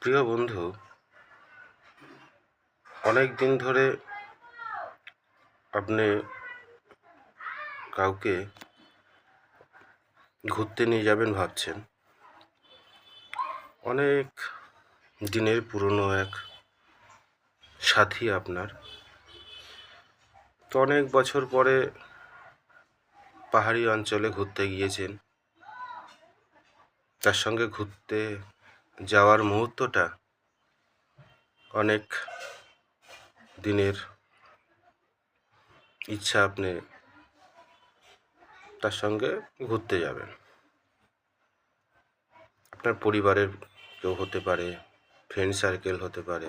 প্রিয় বন্ধু, অনেক দিন ধরে আপনি কাউকে ঘুরতে নিয়ে যাবেন ভাবছেন। অনেক দিনের পুরনো এক সাথী আপনার, তো অনেক বছর পরে পাহাড়ি অঞ্চলে ঘুরতে গিয়েছেন। তার সঙ্গে ঘুরতে যাওয়ার মুহূর্তটা অনেক দিনের ইচ্ছা, আপনি তার সঙ্গে ঘুরতে যাবেন। আপনার পরিবারের কেউ হতে পারে, ফ্রেন্ড সার্কেল হতে পারে,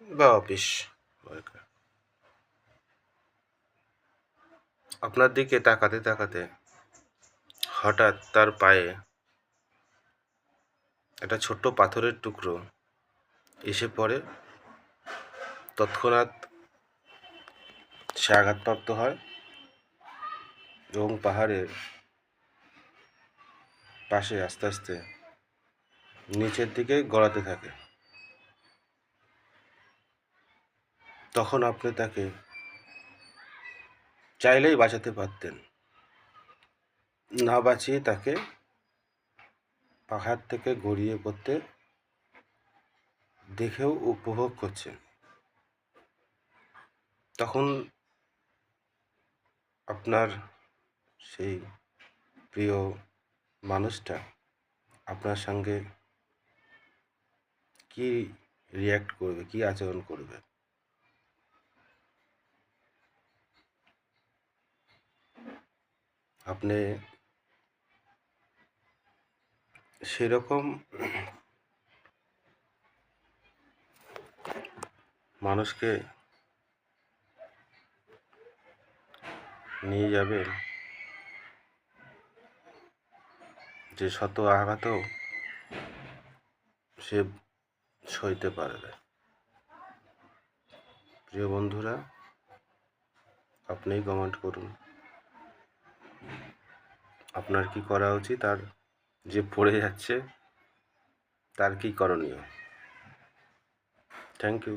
বা অফিস ওয়ার্কার। আপনার দিকে তাকাতে তাকাতে হঠাৎ তার পায়ে একটা ছোট্ট পাথরের টুকরো এসে পড়ে। তৎক্ষণাৎ সে আঘাতপ্রাপ্ত হয় এবং পাহাড়ের পাশে আস্তে আস্তে নিচের দিকে গড়াতে থাকে। তখন আপনি তাকে চাইলেই বাঁচাতে পারতেন, না বাঁচিয়ে তাকে পাহাড় থেকে গড়িয়ে পড়তে দেখেও উপভোগ করছেন। তখন আপনার সেই প্রিয় মানুষটা আপনার সঙ্গে কি রিয়্যাক্ট করবে, কি আচরণ করবে? আপনি সেরকম মানুষকে নিয়ে যাবেন যে শত আঘাতও সে সইতে পারবে? প্রিয় বন্ধুরা, আপনিই কমেন্ট করুন, আপনার কি করা উচিত, আর যে পড়ে যাচ্ছে তার কি করণীয়? Thank you.